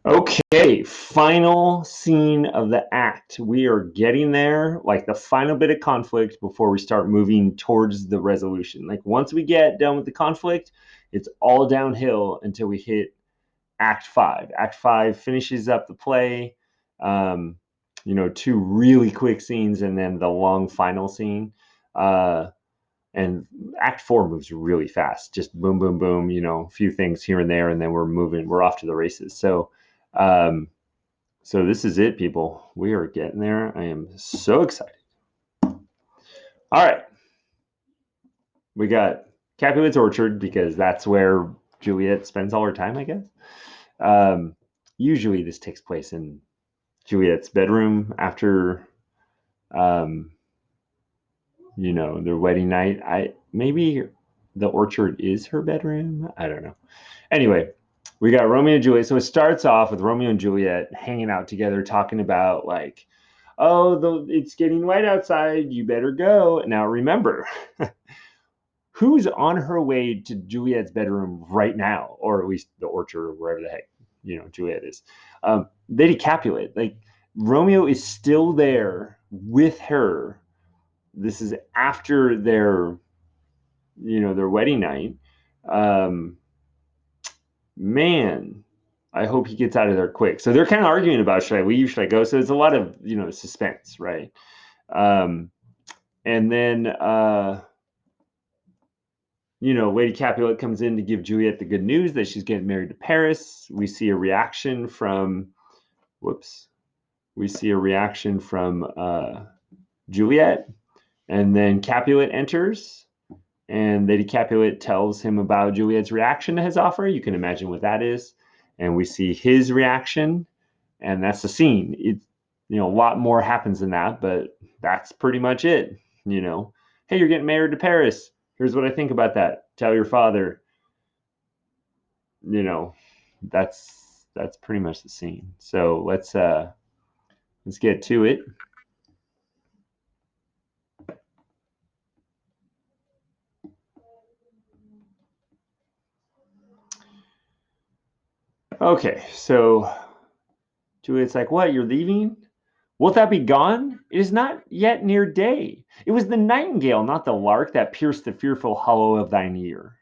Okay, final scene of the act. We are getting there, like the final bit of conflict before we start moving towards the resolution. Like once we get done with the conflict, it's all downhill until we hit Act Five. Act Five finishes up the play. Um, two really quick scenes and then the long final scene. Uh, and Act Four moves really fast, just boom, boom, boom. A few things here and there, and then we're moving. We're off to the races. Um, so this is it, people. We are getting there. I am so excited. All right, we got Capulet's Orchard because that's where Juliet spends all her time, I guess. Um, Usually, this takes place in Juliet's bedroom after, um, their wedding night. Maybe the orchard is her bedroom. I don't know. Anyway, we got Romeo and Juliet. So it starts off with Romeo and Juliet hanging out together, talking about like, oh, it's getting light outside. You better go. Now remember, who's on her way to Juliet's bedroom right now, or at least the orchard or wherever the heck Juliet is. Lady Capulet, like Romeo is still there with her. This is after their wedding night. Um, Man, I hope he gets out of there quick. So they're kind of arguing about should I leave, should I go? So there's a lot of suspense, right? Um, and then Lady Capulet comes in to give Juliet the good news that she's getting married to Paris. We see a reaction from whoops. We see a reaction from Juliet, and then Capulet enters, and Lady Capulet tells him about Juliet's reaction to his offer. You can imagine what that is. And we see his reaction, and that's the scene. A lot more happens than that, but that's pretty much it. Hey, you're getting married to Paris. Here's what I think about that. Tell your father. You know, that's pretty much the scene. So let's get to it. Okay, so Juliet's like, "What? You're leaving? Wilt thou be gone? It is not yet near day. It was the nightingale, not the lark, that pierced the fearful hollow of thine ear."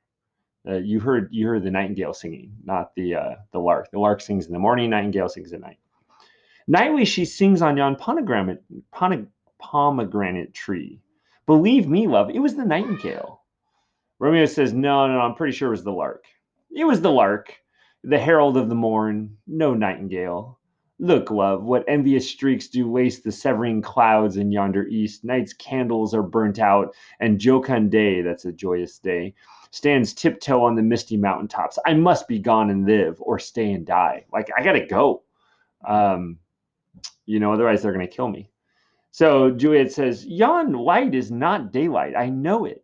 You heard the nightingale singing, not the lark. The lark sings in the morning, nightingale sings at night. Nightly she sings on yon pomegranate tree. Believe me, love, it was the nightingale. Romeo says, no, no, I'm pretty sure it was the lark. It was the lark, the herald of the morn, no nightingale. Look, love, what envious streaks do lace the severing clouds in yonder east. Night's candles are burnt out, and jocund day, that's a joyous day, stands tiptoe on the misty mountaintops. I must be gone and live, or stay and die. Like, I gotta go. Um, Otherwise they're gonna kill me. So Juliet says, yon light is not daylight. I know it.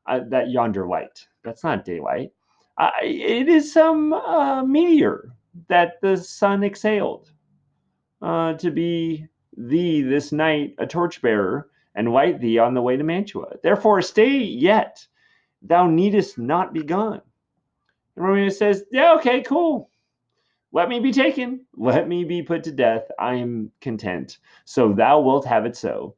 That yonder light. That's not daylight. It is some meteor that the sun exhaled to be thee this night a torchbearer and light thee on the way to Mantua. Therefore stay yet. Thou needest not be gone. And Romeo says, yeah, okay, cool. Let me be taken. Let me be put to death. I am content. So thou wilt have it so.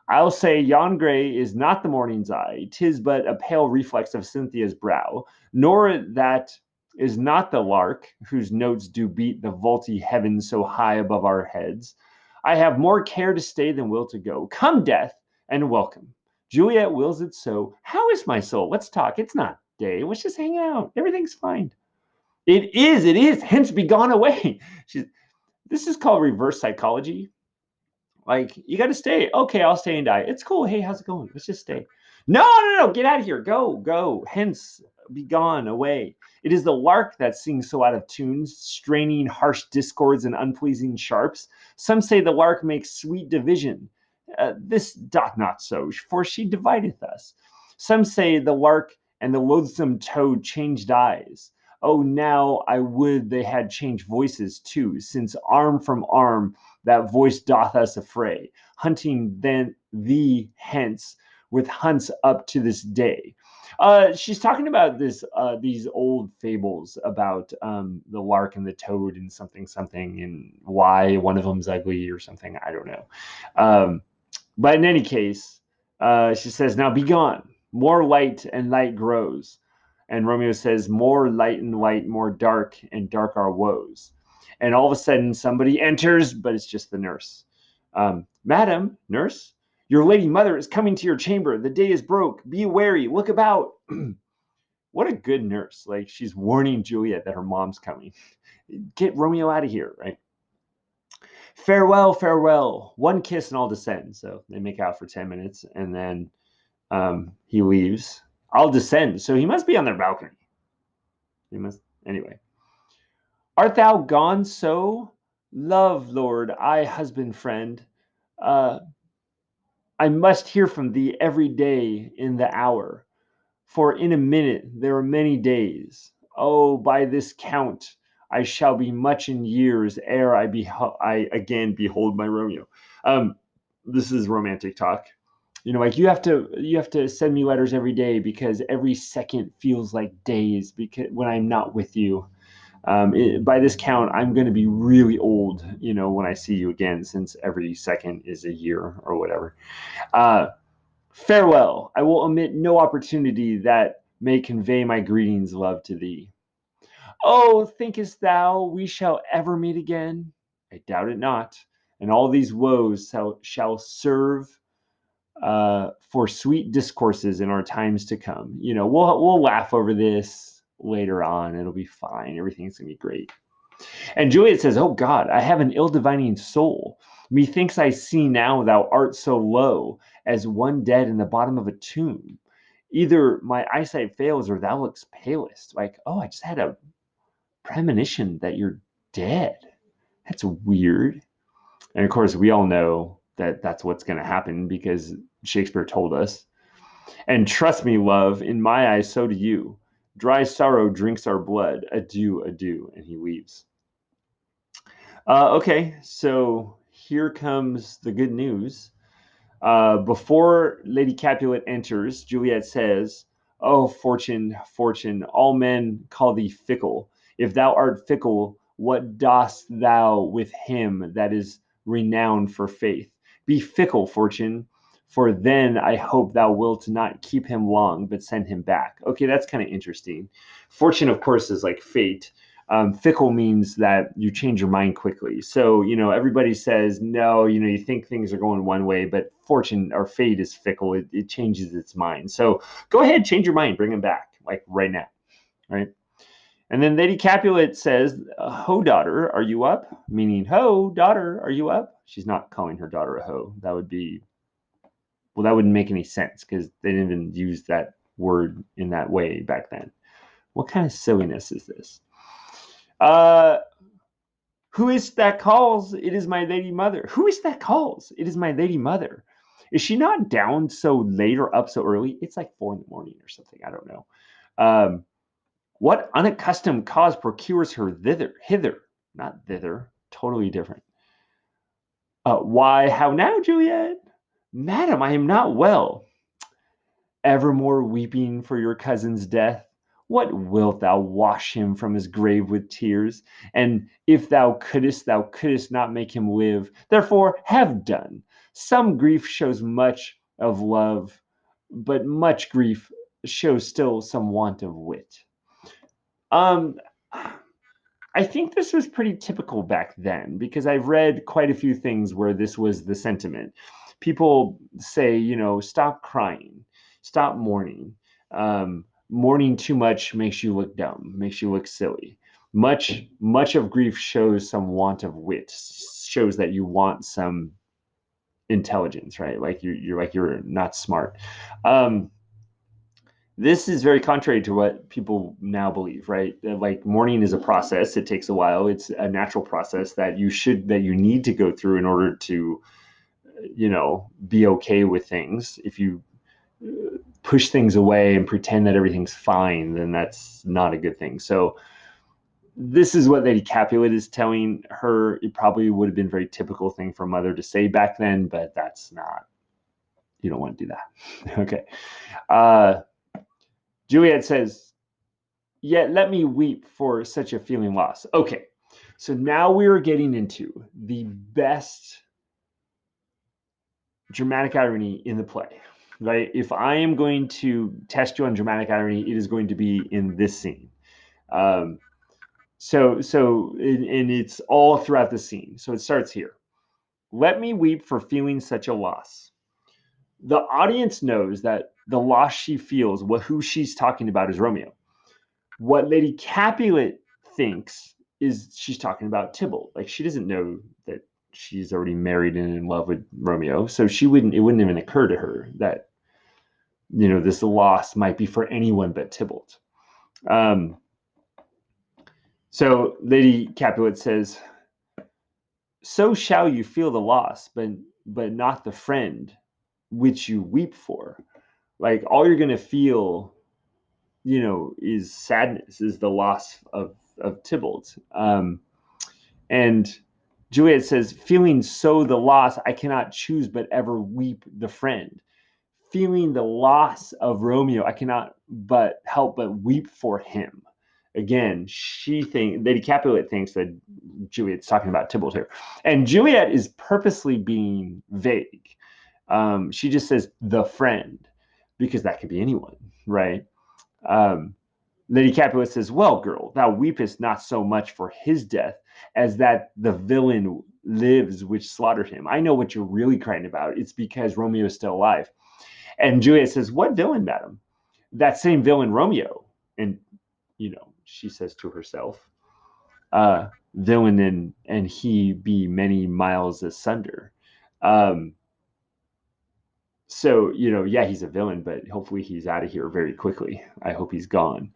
I'll say yon grey is not the morning's eye, 'tis but a pale reflex of Cynthia's brow, nor that is not the lark, whose notes do beat the vaulty heavens so high above our heads. I have more care to stay than will to go. Come, death, and welcome. Juliet wills it so. How is my soul? Let's talk. It's not day. Let's just hang out. Everything's fine. It is. Hence be gone away. She's, this is called reverse psychology. Like, you got to stay. Okay, I'll stay and die. It's cool. Hey, how's it going? Let's just stay. No, no, no. Get out of here. Go, go. Hence, be gone away. It is the lark that sings so out of tunes, straining harsh discords and unpleasing sharps. Some say the lark makes sweet division. This doth not so, for she divideth us. Some say the lark and the loathsome toad changed eyes. Oh, now I would they had changed voices too, since arm from arm that voice doth us affray, hunting then thee hence with hunts up to this day. She's talking about these old fables about the lark and the toad and something something and why one of them's ugly or something. I don't know. Um, but in any case, she says, "Now be gone. More light and light grows." And Romeo says, "More light and light, more dark and dark our woes." And all of a sudden, somebody enters, but it's just the nurse. "Madam, nurse, your lady mother is coming to your chamber. The day is broke. Be wary. Look about." What a good nurse. Like, she's warning Juliet that her mom's coming. Get Romeo out of here, right? "Farewell, farewell. One kiss and I'll descend." So they make out for 10 minutes and then he leaves. "I'll descend." So he must be on their balcony. He must, anyway. "Art thou gone so? Love, lord, I, husband, friend. Uh, I must hear from thee every day in the hour. For in a minute there are many days. Oh, by this count, I shall be much in years ere I again behold my Romeo." Um, this is romantic talk. Like you have to send me letters every day because every second feels like days because when I'm not with you. By this count, I'm going to be really old. When I see you again, since every second is a year or whatever. Uh, Farewell. I will omit no opportunity that may convey my greetings, love, to thee. Oh, thinkest thou we shall ever meet again? I doubt it not. And all these woes shall serve for sweet discourses in our times to come. We'll laugh over this later on. It'll be fine. Everything's gonna be great. And Juliet says, "Oh God, I have an ill-divining soul. Methinks I see now thou art so low as one dead in the bottom of a tomb. Either my eyesight fails or thou looks palest." Like, oh, I just had a premonition that you're dead. That's weird. And of course, we all know that that's what's going to happen because Shakespeare told us. "And trust me, love, in my eyes, so do you. Dry sorrow drinks our blood. Adieu, adieu." And he leaves. Okay, so here comes the good news. Before Lady Capulet enters, Juliet says, "Oh, Fortune, Fortune, all men call thee fickle. If thou art fickle, what dost thou with him that is renowned for faith? Be fickle, Fortune, for then I hope thou wilt not keep him long, but send him back." Okay, that's kind of interesting. Fortune, of course, is like fate. Fickle means that you change your mind quickly. So, everybody says, no, you think things are going one way, but fortune or fate is fickle. It changes its mind. So go ahead, change your mind, bring him back, like right now, right? And then Lady Capulet says, "Ho, daughter, are you up?" Meaning, ho, daughter, are you up? She's not calling her daughter a ho. That wouldn't make any sense because they didn't even use that word in that way back then. What kind of silliness is this? Uh, Who is that calls? It is my lady mother. Who is that calls? It is my lady mother. Is she not down so late or up so early? It's like 4 in the morning or something. I don't know. Um, what unaccustomed cause procures her hither, not thither, totally different. Why, how now, Juliet? Madam, I am not well. Evermore weeping for your cousin's death? What wilt thou wash him from his grave with tears? And if thou couldst not make him live. Therefore, have done. Some grief shows much of love, but much grief shows still some want of wit. Um, I think this was pretty typical back then because I've read quite a few things where this was the sentiment. People say, stop crying, stop mourning. Mourning too much makes you look dumb, makes you look silly. Much of grief shows some want of wit, shows that you want some intelligence, right? Like you're not smart. Um, this is very contrary to what people now believe, right? Like mourning is a process. It takes a while. It's a natural process that you need to go through in order to, be okay with things. If you push things away and pretend that everything's fine, then that's not a good thing. So this is what Lady Capulet is telling her. It probably would have been a very typical thing for a mother to say back then, but that's not, you don't want to do that. Okay. Uh, Juliet says, yet let me weep for such a feeling loss. Okay, so now we are getting into the best dramatic irony in the play, right? If I am going to test you on dramatic irony, it is going to be in this scene. Um, and it's all throughout the scene. So it starts here. Let me weep for feeling such a loss. The audience knows that the loss she feels, who she's talking about, is Romeo. What Lady Capulet thinks is she's talking about Tybalt. Like, she doesn't know that she's already married and in love with Romeo, so it wouldn't even occur to her that, this loss might be for anyone but Tybalt. So Lady Capulet says, so shall you feel the loss, but not the friend which you weep for. Like, all you're gonna feel, is sadness, is the loss of Tybalt. And Juliet says, feeling so the loss, I cannot choose but ever weep the friend. Feeling the loss of Romeo, I cannot but help but weep for him. Again, Lady Capulet thinks that Juliet's talking about Tybalt here. And Juliet is purposely being vague. She just says the friend, because that could be anyone, right? Lady Capulet says, well, girl, thou weepest not so much for his death as that the villain lives which slaughtered him. I know what you're really crying about. It's because Romeo is still alive. And Juliet says, what villain, madam? That same villain, Romeo. And, she says to herself, villain and he be many miles asunder. So, yeah, he's a villain, but hopefully he's out of here very quickly. I hope he's gone.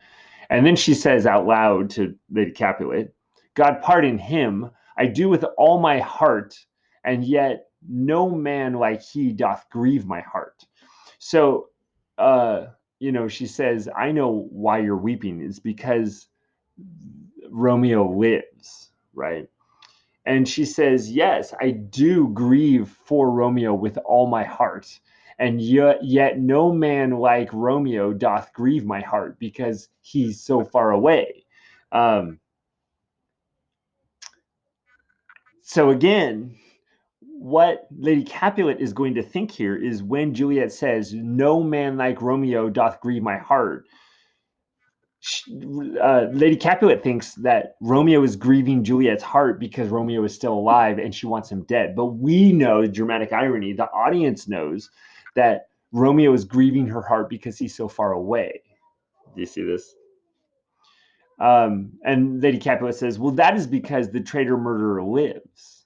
And then she says out loud to Lady Capulet, God pardon him, I do with all my heart, and yet no man like he doth grieve my heart. So, she says, I know why you're weeping. It's because Romeo lives, right? And she says, yes, I do grieve for Romeo with all my heart. And yet no man like Romeo doth grieve my heart because he's so far away. So again, what Lady Capulet is going to think here is when Juliet says, no man like Romeo doth grieve my heart, Lady Capulet thinks that Romeo is grieving Juliet's heart because Romeo is still alive and she wants him dead. But we know, dramatic irony, the audience knows that Romeo is grieving her heart because he's so far away. Do you see this? And Lady Capulet says, well, that is because the traitor murderer lives.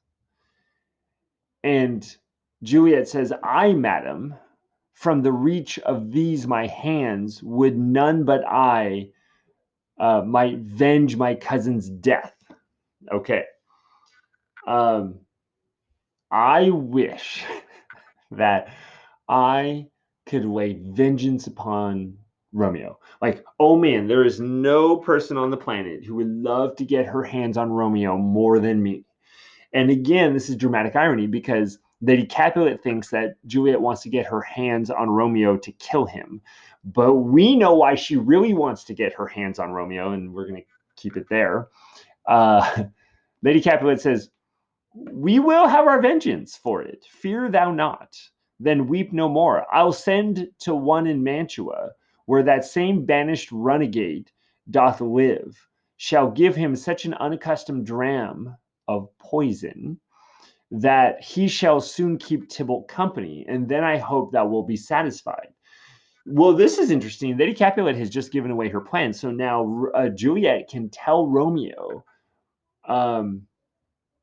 And Juliet says, I, madam, from the reach of these my hands, would none but I might venge my cousin's death. Okay. I wish that I could lay vengeance upon Romeo. Like, oh man, there is no person on the planet who would love to get her hands on Romeo more than me. And again, this is dramatic irony because Lady Capulet thinks that Juliet wants to get her hands on Romeo to kill him. But we know why she really wants to get her hands on Romeo, and we're going to keep it there. Lady Capulet says, we will have our vengeance for it. Fear thou not. Then weep no more. I'll send to one in Mantua, where that same banished runagate doth live, shall give him such an unaccustomed dram of poison that he shall soon keep Tybalt company, and then I hope thou will be satisfied. Well, this is interesting. Lady Capulet has just given away her plan, so now Juliet can tell Romeo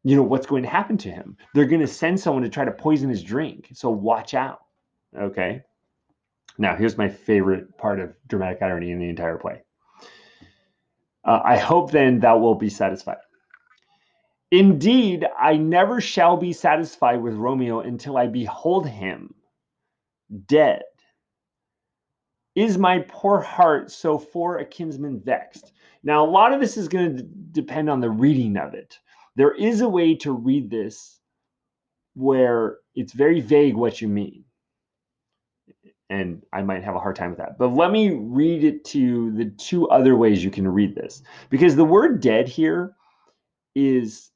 what's going to happen to him. They're going to send someone to try to poison his drink. So watch out. Okay. Now, here's my favorite part of dramatic irony in the entire play. I hope then thou wilt be satisfied. Indeed, I never shall be satisfied with Romeo until I behold him dead. Is my poor heart so for a kinsman vexed? Now, a lot of this is going to depend on the reading of it. There is a way to read this where it's very vague what you mean. and I might have a hard time with that. But let me read it to you the two other ways you can read this, because the word dead here is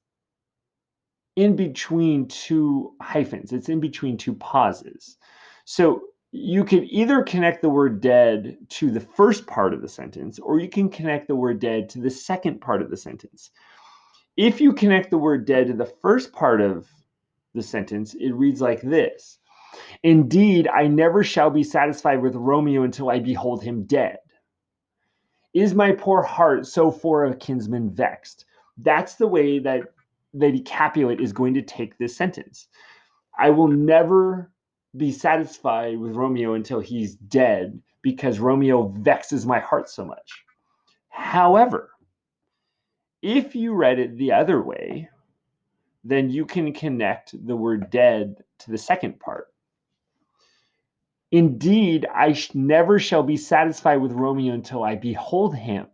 in between two hyphens. It's in between two pauses. So you could either connect the word dead to the first part of the sentence, or you can connect the word dead to the second part of the sentence. If you connect the word dead to the first part of the sentence, it reads like this: Indeed, I never shall be satisfied with Romeo until I behold him dead. Is my poor heart so for a kinsman vexed? That's the way that Lady Capulet is going to take this sentence. I will never be satisfied with Romeo until he's dead because Romeo vexes my heart so much. However, if you read it the other way, then you can connect the word dead to the second part. Indeed, I never shall be satisfied with Romeo until I behold him.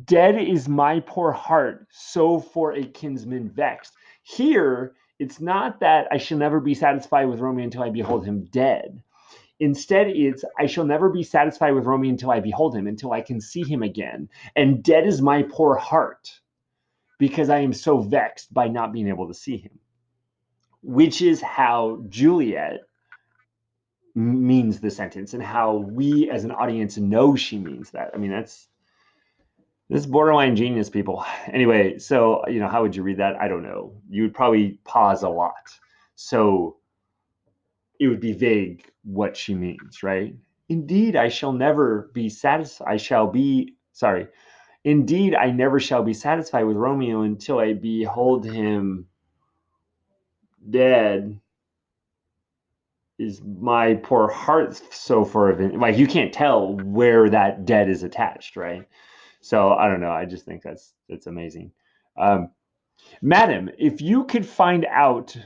Dead is my poor heart, so for a kinsman vexed. Here, it's not that I shall never be satisfied with Romeo until I behold him dead. Instead, it's I shall never be satisfied with Romeo until I behold him, until I can see him again. And dead is my poor heart, because I am so vexed by not being able to see him. Which is how Juliet means the sentence, and how we as an audience know she means that. I mean, this is borderline genius, people. Anyway, so how would you read that? I don't know. You would probably pause a lot. So it would be vague what she means, right? Indeed, I shall never be satisfied. Indeed, I never shall be satisfied with Romeo until I behold him dead. Is my poor heart so for like you can't tell where that dead is attached, right? So I don't know. I just think that's amazing. Um, Madam, if you could find out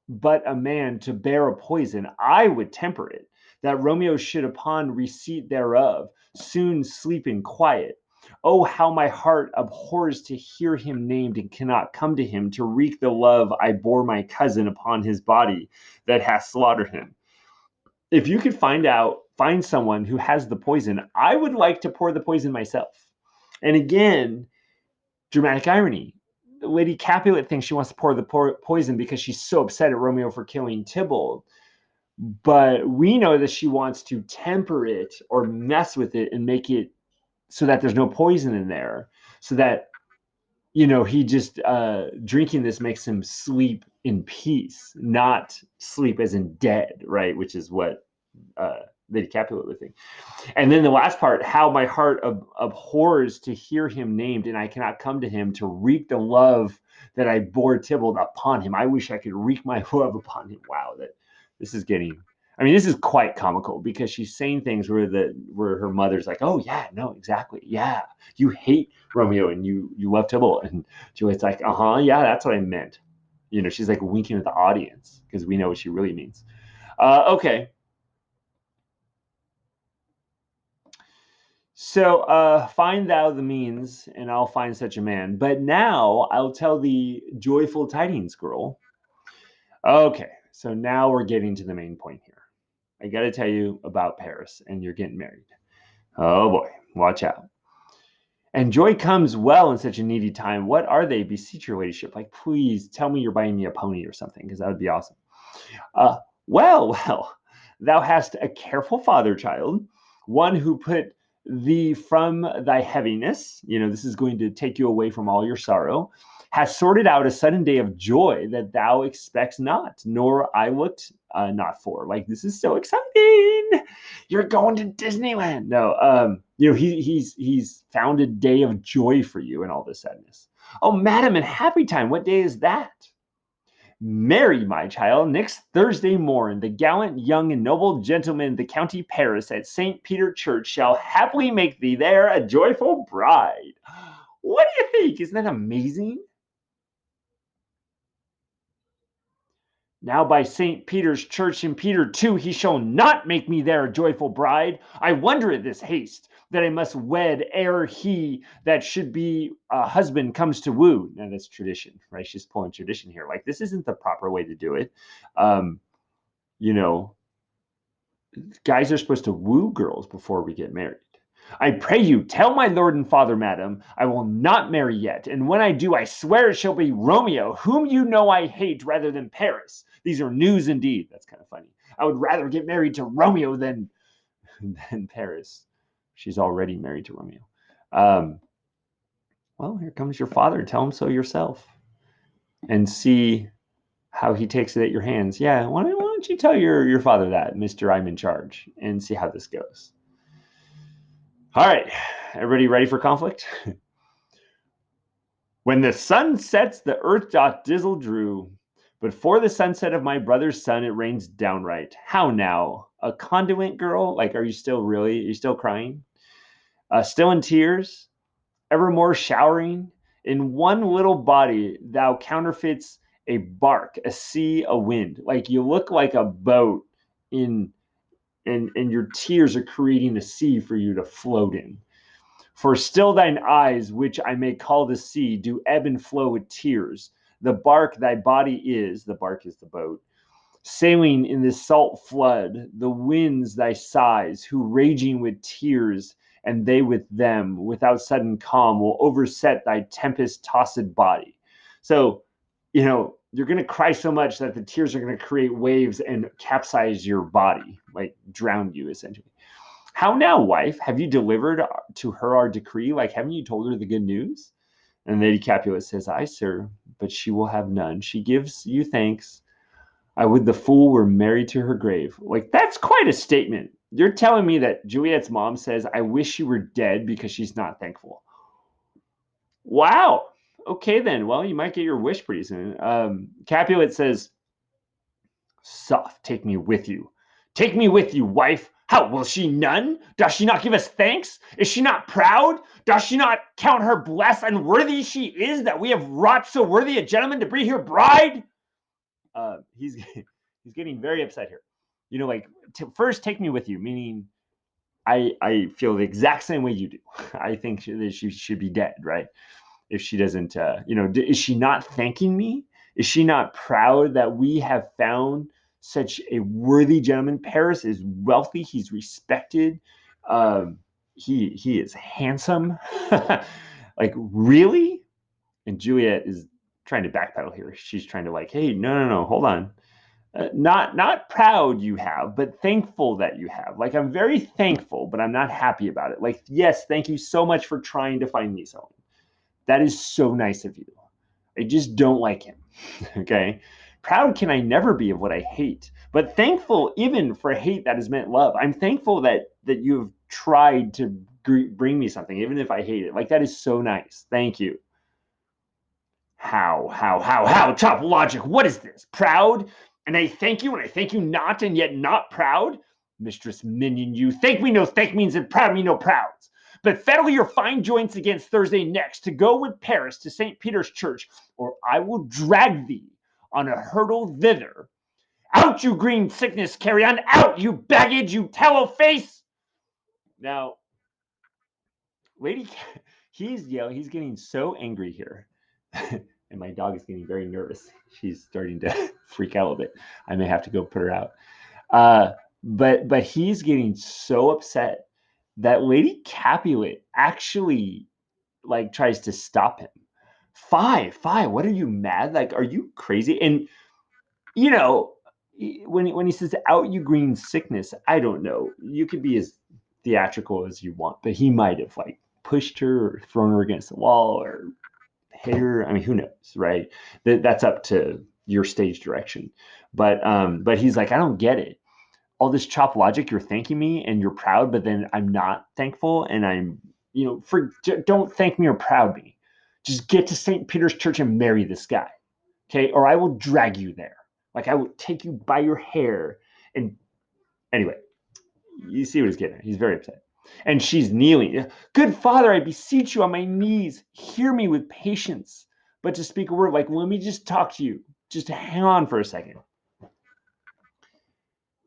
but a man to bear a poison, I would temper it, that Romeo should upon receipt thereof soon sleep in quiet. Oh, how my heart abhors to hear him named, and cannot come to him to wreak the love I bore my cousin upon his body that hath slaughtered him. If you could find someone who has the poison, I would like to pour the poison myself. And again, dramatic irony. Lady Capulet thinks she wants to pour the poison because she's so upset at Romeo for killing Tybalt. But we know that she wants to temper it or mess with it and make it so that there's no poison in there. So that, he just drinking this makes him sleep in peace, not sleep as in dead, right? Which is what Lady Capulet would think. And then the last part, how my heart abhors to hear him named, and I cannot come to him to wreak the love that I bore Tybalt upon him. I wish I could wreak my love upon him. Wow, this is getting. I mean, this is quite comical because she's saying things where her mother's like, "Oh yeah, no, exactly, yeah, you hate Romeo and you love Tybalt," and Juliet's like, yeah, that's what I meant." She's like winking at the audience because we know what she really means. Okay. So find thou the means, and I'll find such a man. But now I'll tell thee joyful tidings, girl. Okay, so now we're getting to the main point here. I got to tell you about Paris, and you're getting married. Oh boy, watch out. And joy comes well in such a needy time. What are they? Beseech your ladyship. Like, please tell me you're buying me a pony or something, because that would be awesome. Uh, well, thou hast a careful father, child, one who put thee from thy heaviness. This is going to take you away from all your sorrow. Has sorted out a sudden day of joy that thou expects not, nor I looked not for. Like, this is so exciting. You're going to Disneyland. No, he's found a day of joy for you in all this sadness. Oh, madam, and happy time. What day is that? Marry, my child, next Thursday morn, the gallant young and noble gentleman, the county Paris, at St. Peter Church, shall happily make thee there a joyful bride. What do you think? Isn't that amazing? Now by St. Peter's Church and Peter too, he shall not make me there a joyful bride. I wonder at this haste that I must wed ere he that should be a husband comes to woo. Now that's tradition, right? She's pulling tradition here. Like, this isn't the proper way to do it. Um, you know, guys are supposed to woo girls before we get married. I pray you, tell my lord and father, madam, I will not marry yet, and when I do, I swear it shall be Romeo, whom you know I hate, rather than Paris. These are news indeed. That's kind of funny. I would rather get married to Romeo than Paris. She's already married to Romeo. Well, here comes your father. Tell him so yourself, and see how he takes it at your hands. Yeah, why don't you tell your father that, Mister I'm in charge, and see how this goes. All right, everybody ready for conflict? When the sun sets, the earth doth dizzle drew. But for the sunset of my brother's son, it rains downright. How now? A conduit girl? Like, are you still really? Are you still crying? Still in tears? Evermore showering? In one little body, thou counterfeits a bark, a sea, a wind. Like, you look like a boat in, and your tears are creating a sea for you to float in. For still thine eyes, which I may call the sea, do ebb and flow with tears. The bark thy body is, the bark is the boat, sailing in this salt flood. The winds thy sighs, who raging with tears, and they with them, without sudden calm, will overset thy tempest-tossed body. So, you're going to cry so much that the tears are going to create waves and capsize your body, like drown you, essentially. How now, wife? Have you delivered to her our decree? Like, haven't you told her the good news? And Lady Capulet says, Aye, sir, but she will have none. She gives you thanks. I would the fool were married to her grave. Like, that's quite a statement. You're telling me that Juliet's mom says, I wish she were dead because she's not thankful. Wow. Okay, then. Well, you might get your wish pretty soon. Capulet says, Soft, take me with you. Take me with you, wife. How, will she none? Does she not give us thanks? Is she not proud? Does she not count her blessed and worthy she is that we have wrought so worthy a gentleman to be her bride? He's he's getting very upset here. Like, first take me with you, meaning I feel the exact same way you do. I think that she should be dead, right? If she doesn't, is she not thanking me? Is she not proud that we have found such a worthy gentleman? Paris is wealthy. He's respected. He is handsome. Like, really? And Juliet is trying to backpedal here. She's trying to, like, hey, no, hold on. Not proud you have, but thankful that you have. Like, I'm very thankful, but I'm not happy about it. Like, yes, thank you so much for trying to find me someone. That is so nice of you. I just don't like him. Okay. Proud can I never be of what I hate, but thankful even for hate that is meant love. I'm thankful that you've tried to bring me something, even if I hate it. Like, that is so nice. Thank you. How? Chop logic. What is this? Proud? And I thank you, and I thank you not, and yet not proud? Mistress Minion, you thank me no thank means, and proud me no prouds. But fettle your fine joints against Thursday next to go with Paris to St. Peter's Church, or I will drag thee on a hurdle thither. Out, you green sickness, carry on, out, you baggage, you tallow face. Now, he's getting so angry here. And my dog is getting very nervous. She's starting to freak out a little bit. I may have to go put her out. But he's getting so upset that Lady Capulet actually, like, tries to stop him. Fie, what are you, mad? Like, are you crazy? And when he says out, you green sickness, I don't know. You could be as theatrical as you want, but he might have, like, pushed her or thrown her against the wall or hit her. I mean, who knows, right? That's up to your stage direction. But he's like, I don't get it. All this chop logic, you're thanking me and you're proud, but then I'm not thankful, and I'm, don't thank me or proud me. Just get to St. Peter's Church and marry this guy, okay? Or I will drag you there. Like, I will take you by your hair. And anyway, you see what he's getting at. He's very upset. And she's kneeling. Good father, I beseech you on my knees, hear me with patience. But to speak a word, like, let me just talk to you. Just hang on for a second.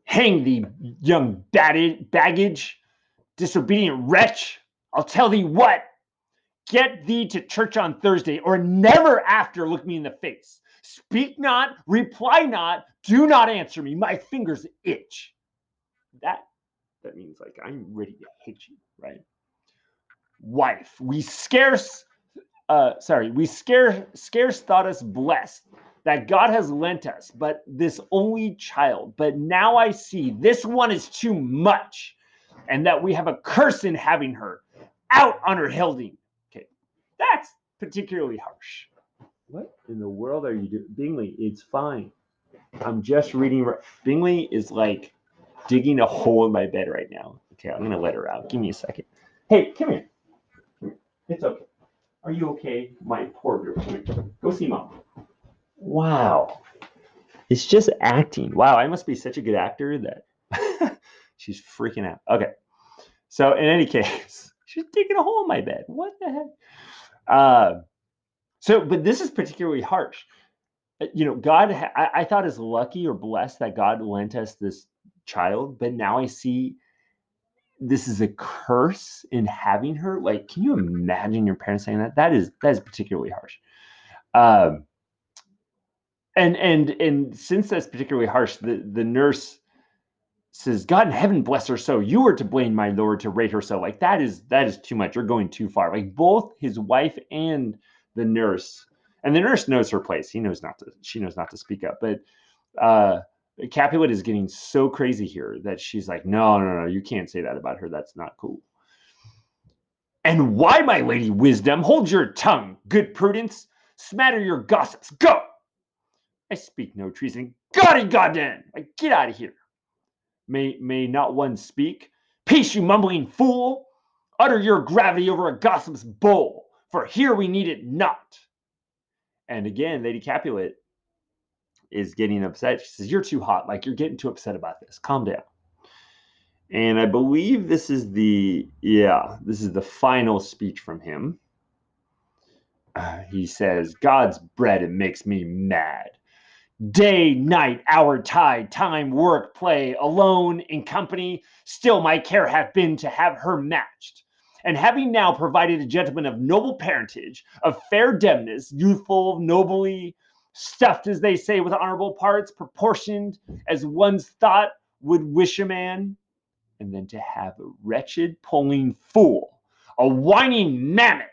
Hang thee, young baggage, disobedient wretch. I'll tell thee what. Get thee to church on Thursday, or never after look me in the face. Speak not, reply not, do not answer me. My fingers itch. That means like I'm ready to hit you, right? Wife, we scarce thought us blessed that God has lent us, but this only child. But now I see this one is too much, and that we have a curse in having her. Out on her Hilding. Okay, that's particularly harsh. What in the world are you doing? Bingley, it's fine. I'm just reading. Bingley is like digging a hole in my bed right now. Okay, I'm gonna let her out. Give me a second. Hey, come here. It's okay. Are you okay? My poor girl. Come here. Go see mom. Wow. It's just acting. Wow, I must be such a good actor that she's freaking out. Okay. So in any case, she's digging a hole in my bed. What the heck? But this is particularly harsh. God, I thought is lucky or blessed that God lent us this child, but now I see this is a curse in having her. Like, can you imagine your parents saying that? That is particularly harsh. Um, and since that's particularly harsh, the nurse says, "God in heaven bless her so. You are to blame, my lord, to rate her so." Like that is too much. You're going too far. Like both his wife and the nurse, and the nurse knows her place. She knows not to speak up. But uh, Capulet is getting so crazy here that she's like, "No, no, no, you can't say that about her. That's not cool." And why, my lady Wisdom, hold your tongue, good Prudence, smatter your gossips. Go! I speak no treason. Goddy goddamn! Like, get out of here. May not one speak? Peace, you mumbling fool! Utter your gravity over a gossip's bowl, for here we need it not. And again, Lady Capulet is getting upset. She says, "You're too hot. Like, you're getting too upset about this. Calm down." And I believe this is the final speech from him. He says, "God's bread, it makes me mad. Day, night, hour, tide, time, work, play, alone, in company, still my care hath been to have her matched. And having now provided a gentleman of noble parentage, of fair demness, youthful, nobly stuffed, as they say, with honorable parts, proportioned as one's thought would wish a man, and then to have a wretched pulling fool, a whining mammet,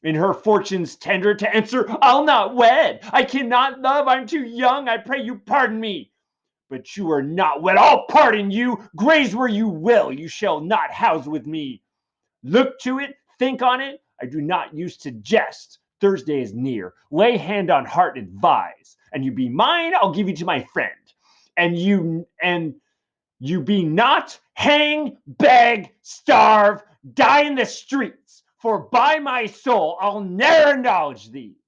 in her fortune's tender, to answer, 'I'll not wed, I cannot love, I'm too young, I pray you pardon me.' But you are not wed, I'll pardon you, graze where you will, you shall not house with me. Look to it, think on it, I do not use to jest. Thursday is near, lay hand on heart, advise, and you be mine, I'll give you to my friend. And you be not, hang, beg, starve, die in the streets. For by my soul, I'll ne'er acknowledge thee,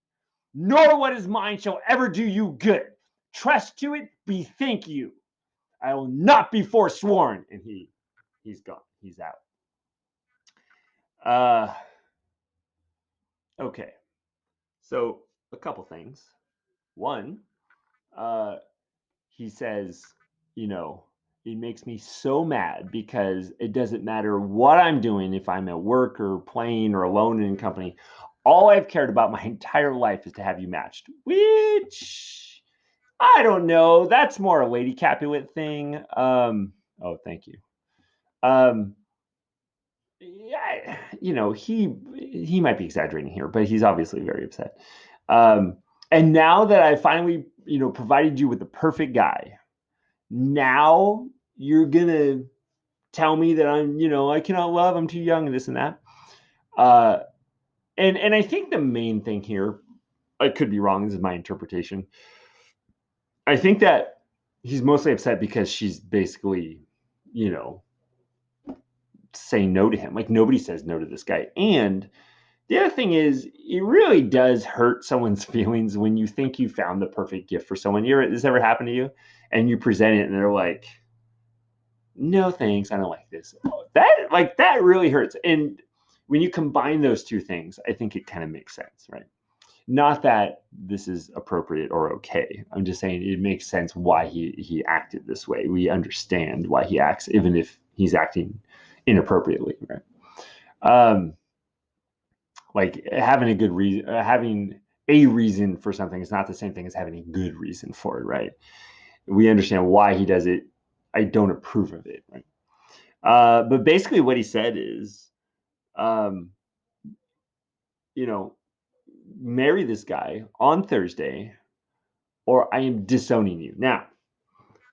nor what is mine shall ever do you good. Trust to it, bethink you. I will not be forsworn." And he's gone. He's out. Uh, okay. So a couple things. One, uh, he says, you know, it makes me so mad because it doesn't matter what I'm doing, if I'm at work or playing or alone in company. All I've cared about my entire life is to have you matched, which I don't know. That's more a Lady Capulet thing. Oh, thank you. Yeah, he might be exaggerating here, but he's obviously very upset. Um, and now that I finally, provided you with the perfect guy, now you're gonna tell me that I cannot love, I'm too young, and this and that. Uh, and I think the main thing here, I could be wrong. This is my interpretation. I think that he's mostly upset because she's basically, you know, saying no to him. Like nobody says no to this guy. And the other thing is, it really does hurt someone's feelings when you think you found the perfect gift for someone. This ever happened to you? And you present it, and they're like, "No, thanks, I don't like this." That really hurts. And when you combine those two things, I think it kind of makes sense, right? Not that this is appropriate or okay. I'm just saying it makes sense why he acted this way. We understand why he acts, even if he's acting inappropriately, right? Um, like having a good reason, having a reason for something is not the same thing as having a good reason for it, right? We understand why he does it. I don't approve of it, right? But basically, what he said is, um, you know, marry this guy on Thursday, or I am disowning you. Now,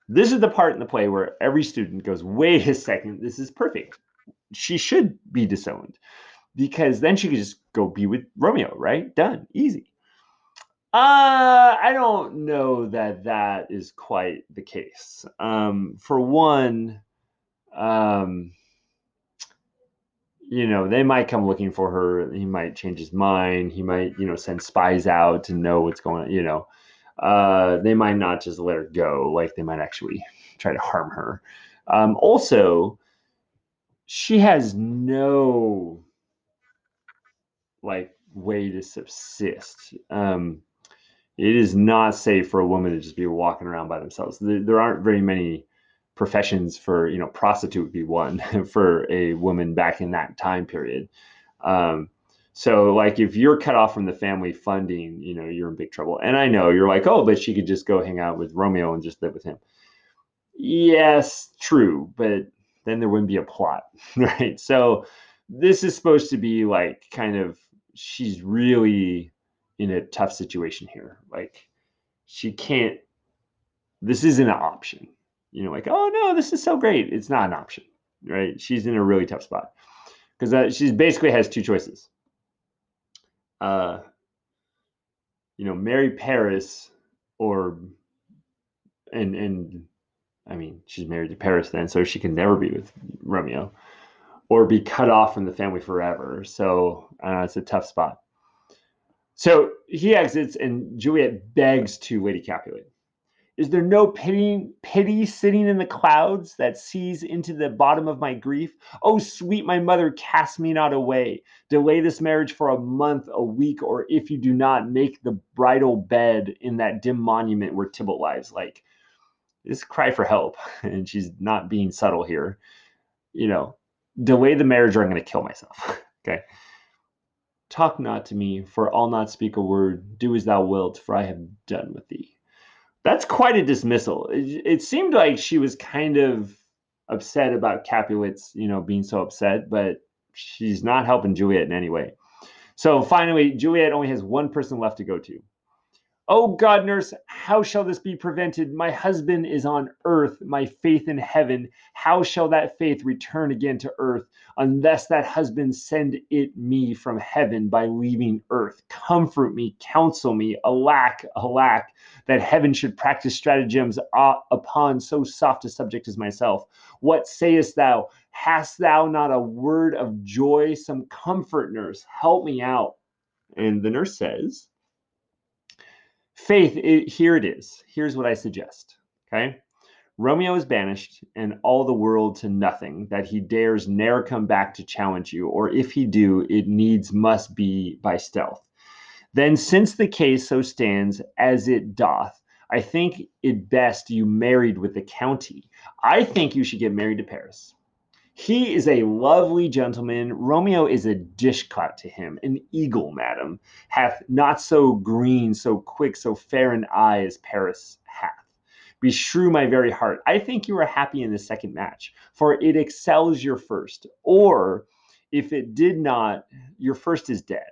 this is the part in the play where every student goes, wait a second, this is perfect. She should be disowned because then she could just go be with Romeo, right? Done, easy. I don't know that that is quite the case. For one, um, they might come looking for her. He might change his mind. He might, send spies out to know what's going on. They might not just let her go. Like they might actually try to harm her. Also, she has no like way to subsist. It is not safe for a woman to just be walking around by themselves. There aren't very many professions for, prostitute would be one for a woman back in that time period. Um, so like if you're cut off from the family funding, you're in big trouble. And I know you're like, oh, but she could just go hang out with Romeo and just live with him. Yes, true, but then there wouldn't be a plot, right? So this is supposed to be like kind of she's really in a tough situation here. Like she can't this isn't an option. Like, oh no, this is so great. It's not an option, right? She's in a really tough spot because she basically has two choices. Uh, marry Paris or and I mean, she's married to Paris then, so she can never be with Romeo or be cut off from the family forever. So it's a tough spot. So he exits, and Juliet begs to Lady Capulet. Is there no pity sitting in the clouds that sees into the bottom of my grief? Oh, sweet my mother, cast me not away. Delay this marriage for a month, a week, or if you do not, make the bridal bed in that dim monument where Tybalt lies. Like, this cry for help, and she's not being subtle here. You know, delay the marriage or I'm going to kill myself. Okay. Talk not to me, for I'll not speak a word. Do as thou wilt, for I have done with thee. That's quite a dismissal. It seemed like she was kind of upset about Capulet's, being so upset, but she's not helping Juliet in any way. So finally, Juliet only has one person left to go to. Oh God, nurse, how shall this be prevented? My husband is on earth, my faith in heaven. How shall that faith return again to earth, unless that husband send it me from heaven by leaving earth? Comfort me, counsel me. Alack, alack, that heaven should practice stratagems upon so soft a subject as myself. What sayest thou? Hast thou not a word of joy? Some comfort, nurse, help me out. And the nurse says, Faith, here it is. Here's what I suggest. Okay. Romeo is banished, and all the world to nothing, that he dares ne'er come back to challenge you, or if he do, it needs must be by stealth. Then, since the case so stands as it doth, I think it best you married with the county. I think you should get married to Paris. He is a lovely gentleman. Romeo is a dishcot to him, an eagle, madam, hath not so green, so quick, so fair an eye as Paris hath. Beshrew my very heart, I think you are happy in the second match, for it excels your first. Or, if it did not, your first is dead.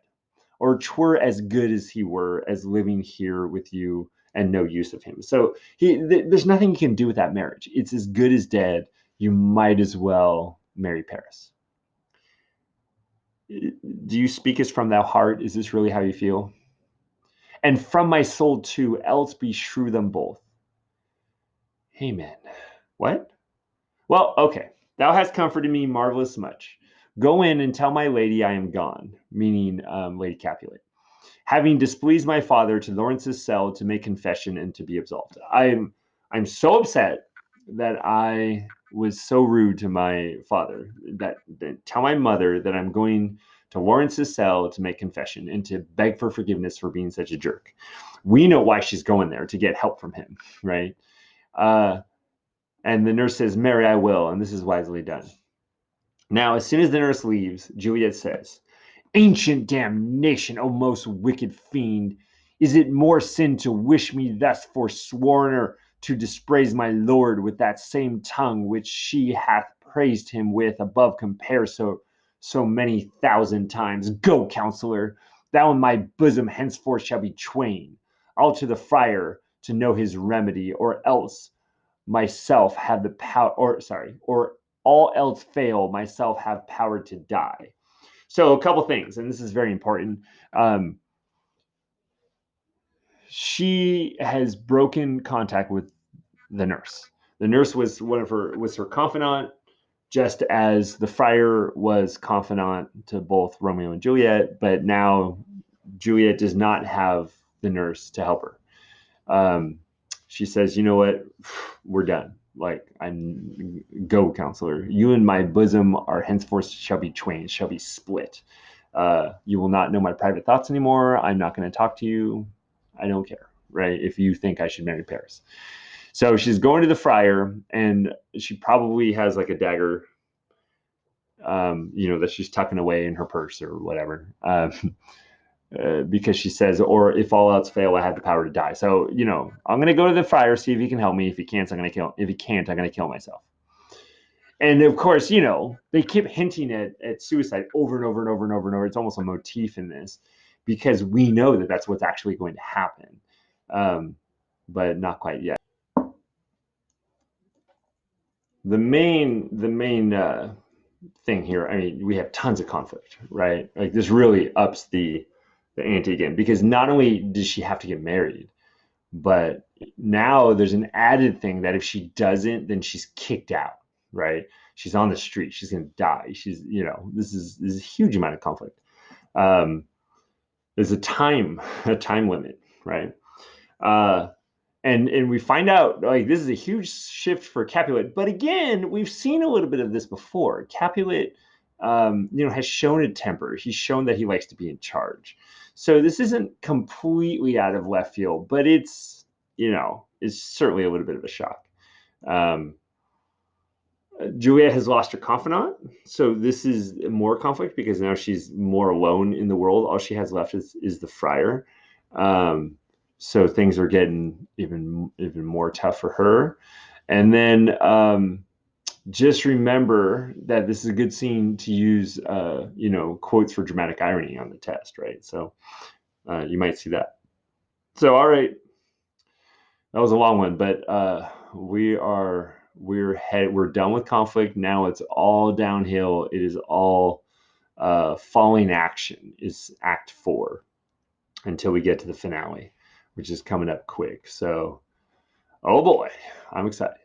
Or 'twere as good as he were, as living here with you and no use of him. So there's nothing you can do with that marriage. It's as good as dead. You might as well marry Paris. Do you speak as from thou heart? Is this really how you feel? And from my soul too, else beshrew them both. Amen. What? Well, okay. Thou hast comforted me marvelous much. Go in and tell my lady I am gone, meaning Lady Capulet, having displeased my father to Lawrence's cell to make confession and to be absolved. I'm so upset that I was so rude to my father that tell my mother that I'm going to Lawrence's cell to make confession and to beg for forgiveness for being such a jerk. We know why she's going there, to get help from him, right? Uh, and the nurse says, Mary, I will, and this is wisely done. Now, as soon as the nurse leaves, Juliet says, Ancient damnation, O most wicked fiend! Is it more sin to wish me thus forsworn, or to dispraise my lord with that same tongue which she hath praised him with above compare so many thousand times. Go, counselor, thou in my bosom henceforth shall be twain. I'll to the friar to know his remedy, or else myself have the power, or all else fail, myself have power to die. So a couple things, and this is very important. She has broken contact with the nurse. The nurse was her confidant, just as the friar was confidant to both Romeo and Juliet. But now Juliet does not have the nurse to help her. She says, "You know what? We're done. Like, I'm go, counselor. You and my bosom are henceforth shall be twain, shall be split. You will not know my private thoughts anymore. I'm not going to talk to you. I don't care, right? If you think I should marry Paris." So she's going to the friar, and she probably has like a dagger, that she's tucking away in her purse or whatever. Because she says, or if all else fail, I have the power to die. So, I'm going to go to the friar, see if he can help me. If he can't, I'm going to kill. If he can't, I'm going to kill myself. And of course, they keep hinting at suicide over and over and over and over and over. It's almost a motif in this, because we know that that's what's actually going to happen, but not quite yet. The main thing here, I mean, we have tons of conflict, right? Like, this really ups the ante again, because not only does she have to get married, but now there's an added thing that if she doesn't, then she's kicked out, right? She's on the street. She's going to die. This is a huge amount of conflict. There's a time limit, right? And we find out, like, this is a huge shift for Capulet. But again, we've seen a little bit of this before. Capulet, has shown a temper. He's shown that he likes to be in charge. So this isn't completely out of left field, but it's certainly a little bit of a shock. Juliet has lost her confidant, so this is more conflict because now she's more alone in the world. All she has left is the friar. So things are getting even more tough for her. And then just remember that this is a good scene to use, quotes for dramatic irony on the test, right? So you might see that. So, all right, that was a long one, but we're done with conflict. Now it's all downhill. It is all falling action is Act 4 until we get to the finale, which is coming up quick. So, oh boy, I'm excited.